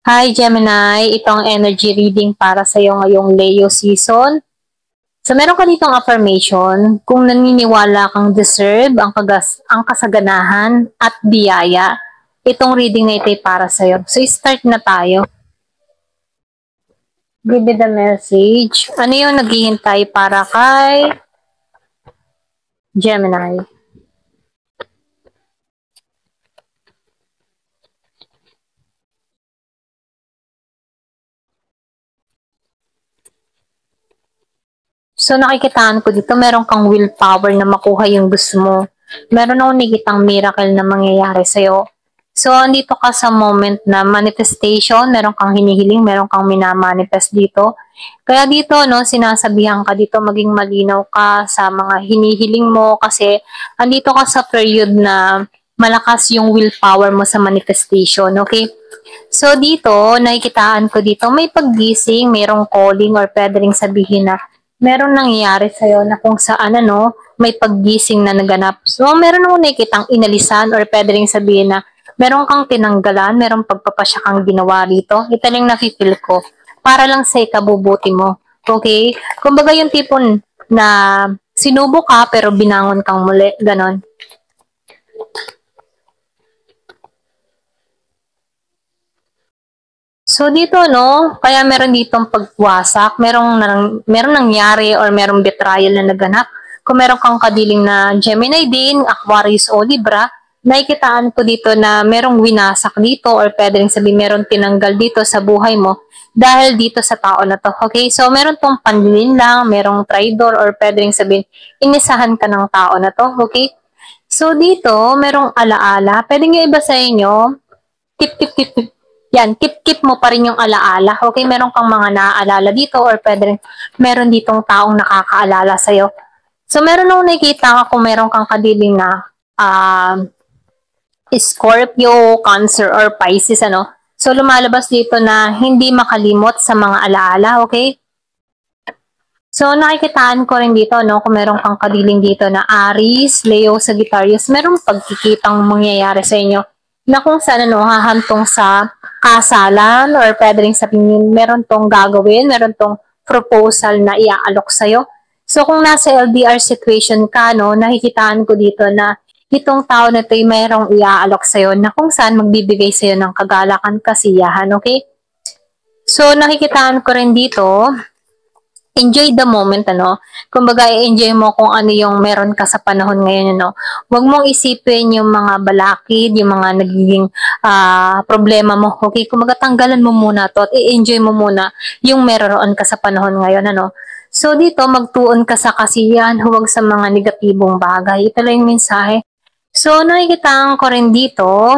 Hi Gemini, itong energy reading para sa iyo ngayong Leo season. So meron ka ditong affirmation, kung naniniwala kang deserve ang kasaganahan at biyaya, itong reading na ito ay para sa iyo. So start na tayo. Give me the message. Ano yung naghihintay para kay Gemini? So nakikitaan ko dito, meron kang willpower na makuha yung gusto mo. Meron akong nakikitang miracle na mangyayari sa'yo. So, andito ka sa moment na manifestation, meron kang hinihiling, meron kang minamanifest dito. Kaya dito, no, sinasabihan ka dito, maging malinaw ka sa mga hinihiling mo kasi andito ka sa period na malakas yung willpower mo sa manifestation, okay? So, dito, nakikitaan ko dito, may paggising, mayroong calling or pwede ring sabihin na meron nangyayari sa'yo na kung saan may paggising na naganap. So, meron akong nakikitang inalisan or pwede ring sabihin na meron kang tinanggalan, merong pagpapasya kang ginawa rito. Ito lang nafe-feel ko para lang sa ikabubuti mo. Okay? Kumbaga yung tipon na sinubo ka pero binangon kang muli. Ganon. So dito kaya meron ditong pagwasak, merong nangyari or merong betrayal na naganap. Kung meron kang kadiling na Gemini din, Aquarius o Libra, nakikitaan ko dito na merong winasak dito or pwede rin sabihin merong tinanggal dito sa buhay mo dahil dito sa tao na to. Okay? So meron tong panlilin lang, merong traidor or pwede rin sabihin inisahan ka ng tao na to. Okay? So dito, merong alaala. Pwede nyo iba sa inyo, tip, tip, tip, tip. Yan, keep mo pa rin yung alaala. Okay, meron kang mga naaalala dito or pwede rin, meron ditong taong nakakaalala sa'yo. So, meron nung nakikita ka kung meron kang kadiling na Scorpio, Cancer, or Pisces, So, lumalabas dito na hindi makalimot sa mga alaala, okay? So, nakikitaan ko rin dito, kung meron kang kadiling dito na Aries, Leo, Sagittarius, merong pagkikitang mangyayari sa inyo na kung saan hahantong sa kasalan or pwede rin sabihin meron tong gagawin, meron tong proposal na iaalok sa'yo. So kung nasa LDR situation ka, nakikitaan ko dito na itong tao na ito ay mayroong iaalok sa'yo na kung saan magbibigay sa'yo ng kagalakan, kasiyahan, okay? So nakikitaan ko rin dito, enjoy the moment, Kumbaga, i-enjoy mo kung ano yung meron ka sa panahon ngayon, Huwag mong isipin yung mga balakid, yung mga nagiging problema mo, okay? Kumbaga, tanggalan mo muna to at i-enjoy mo muna yung meron ka sa panahon ngayon, So, dito, magtuon ka sa kasiyahan, huwag sa mga negatibong bagay. Ito lang yung mensahe. So, nakikita ko rin dito,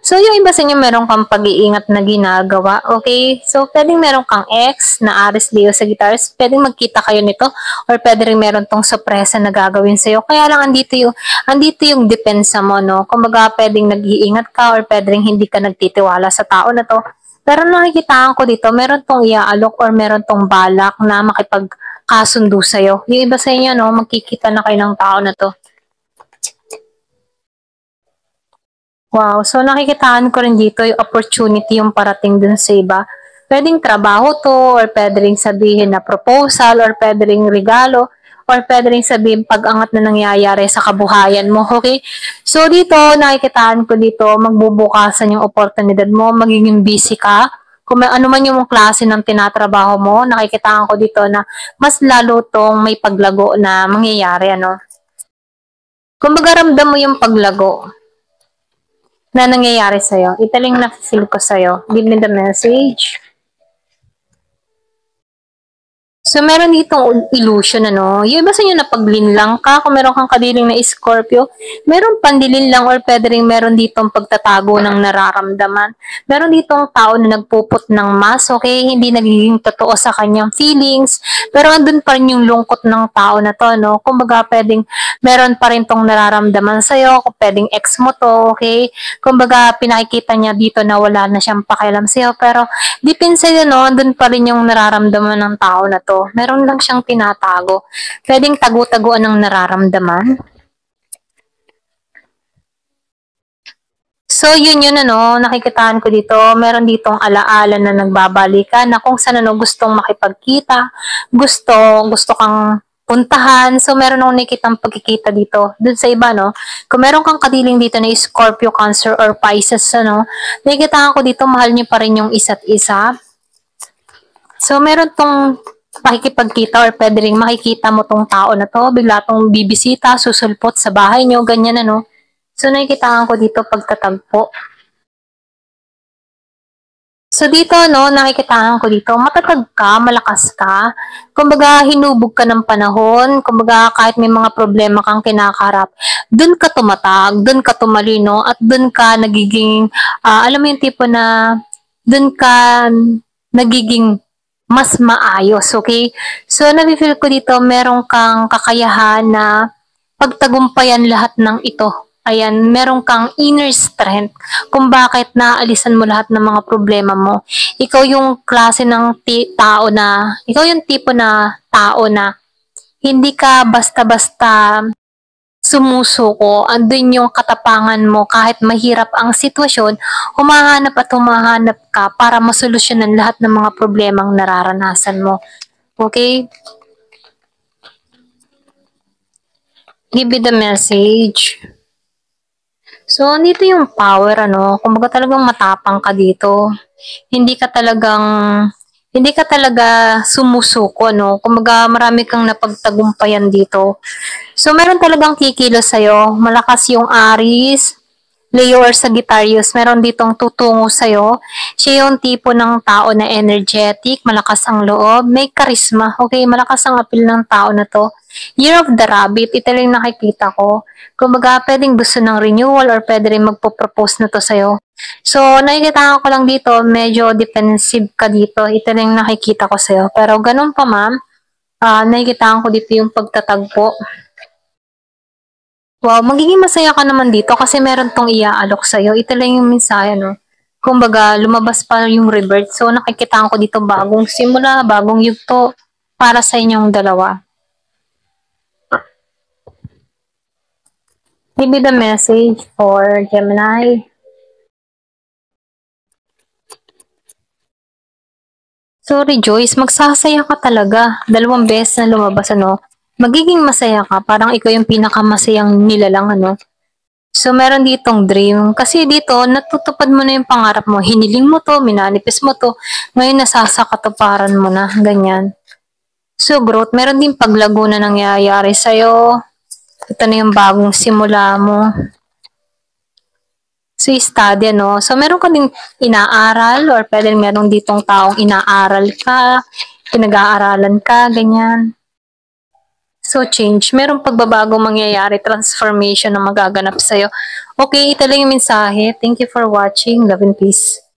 so, yung iba sa inyo meron kang pag-iingat na ginagawa, okay? So, pwedeng meron kang ex na Aries, Leo, Sagittarius, pwedeng magkita kayo nito or pwede rin meron tong sorpresa na gagawin sa'yo. Kaya lang, andito yung depensa mo, Kumbaga, pwedeng nag-iingat ka or pwede rin hindi ka nagtitiwala sa tao na to. Pero nakikitaan ko dito, meron tong iaalok or meron tong balak na makipagkasundo sa'yo. Yung iba sa inyo, magkikita na kayo ng tao na to. Wow, so nakikitaan ko rin dito yung opportunity yung parating dun sa iba. Pwedeng trabaho to, or pwede rin sabihin na proposal, or pwede rin regalo, or pwede rin sabihin pag-angat na nangyayari sa kabuhayan mo, okay? So dito, nakikitaan ko dito, magbubukasan yung oportunidad mo, magiging busy ka. Kung may ano man yung klase ng tinatrabaho mo, nakikitaan ko dito na mas lalo tong may paglago na mangyayari, Kumbaga ramdam mo yung paglago na nangyayari sa'yo. Ito lang na-feel ko sa'yo. Give me the message. So, meron ditong illusion, Yung iba sa inyo na paglinlang ka, kung meron kang kadiling na Scorpio, meron pandilin lang or pwede rin meron ditong pagtatago ng nararamdaman. Meron ditong tao na nagpuput ng mask, okay? Hindi nagiging totoo sa kanyang feelings, pero andun pa rin yung lungkot ng tao na to, Kumbaga, pwedeng meron pa rin tong nararamdaman sa'yo, kung pwedeng ex mo to, okay? Kumbaga, pinakikita niya dito na wala na siyang pakialam sa'yo, pero deep inside, andun pa rin yung nararamdaman ng tao na to. Meron lang siyang tinatago. Pwedeng tago-taguan ng nararamdaman. So, yun yun ano, nakikitaan ko dito, meron ditong alaala na nagbabalikan na kung saan ano gustong makipagkita, gusto kang puntahan. So, meron akong nakikitang pagkikita dito. Dun sa iba, no? Kung meron kang kadiling dito na Scorpio, Cancer, or Pisces, ano, nakikitaan ko dito, mahal niyo pa rin yung isa't isa. So, meron tong pakikipagkita or pwede rin makikita mo tong tao na to, bigla tong bibisita, susulpot sa bahay nyo, ganyan ano. So, nakikitaan ko dito pagtatagpo. So, dito, no, nakikitaan ko dito, matatag ka, malakas ka. Kumbaga, hinubog ka ng panahon. Kumbaga, kahit may mga problema kang kinakaharap, dun ka tumatag, dun ka tumalino, at dun ka nagiging, alam mo yung tipo na, dun ka nagiging mas maayos, okay? So, nafe-feel ko dito, meron kang kakayahan na pagtagumpayan lahat ng ito. Ayan, meron kang inner strength kung bakit naalisan mo lahat ng mga problema mo. Ikaw yung klase ng tao na, ikaw yung tipo na tao na hindi ka basta-basta sumusuko. Andun yung katapangan mo kahit mahirap ang sitwasyon, humahanap at humahanap ka para masolusyonan lahat ng mga problemang nararanasan mo. Okay? Give me the message. So, dito yung power, ano, kumbaga talagang matapang ka dito. Hindi ka talaga sumusuko, no? Kumbaga marami kang napagtagumpayan dito. So, meron talagang kikilos sa'yo. Malakas yung Aries, Leo or Sagittarius, meron ditong tutungo sa'yo. Siya yung tipo ng tao na energetic, malakas ang loob, may charisma. Okay, malakas ang appeal ng tao na to. Year of the Rabbit, ito lang nakikita ko. Kumbaga, pwedeng gusto ng renewal or pwede rin magpo-propose na to sa'yo. So, nakikita ko lang dito, medyo defensive ka dito. Ito lang nakikita ko sa'yo. Pero ganun pa ma'am, nakikita ko dito yung pagtatagpo. Wow, magiging masaya ka naman dito kasi meron tong iaalok sa'yo. Ito lang yung mensahe, no? Kumbaga, lumabas pa yung rebirth. So, nakikita ko dito bagong simula, bagong yugto para sa inyong dalawa. Give me the message for Gemini. So, rejoice, magsasaya ka talaga. 2 beses na lumabas, ano? Magiging masaya ka. Parang ikaw yung pinakamasayang nilalang, ano? So, meron ditong dream. Kasi dito, natutupad mo na yung pangarap mo. Hiniling mo to, minanifest mo to. Ngayon, nasasakatuparan mo na. Ganyan. So, growth. Meron din paglago na nangyayari sa'yo. Ito na yung bagong simula mo. So, study, ano. So, meron ka din inaaral or pwede meron ditong taong inaaral ka, pinag-aaralan ka, ganyan. So, change. Merong pagbabago mangyayari, transformation na magaganap sa'yo. Okay, ito lang yung mensahe. Thank you for watching. Love and peace.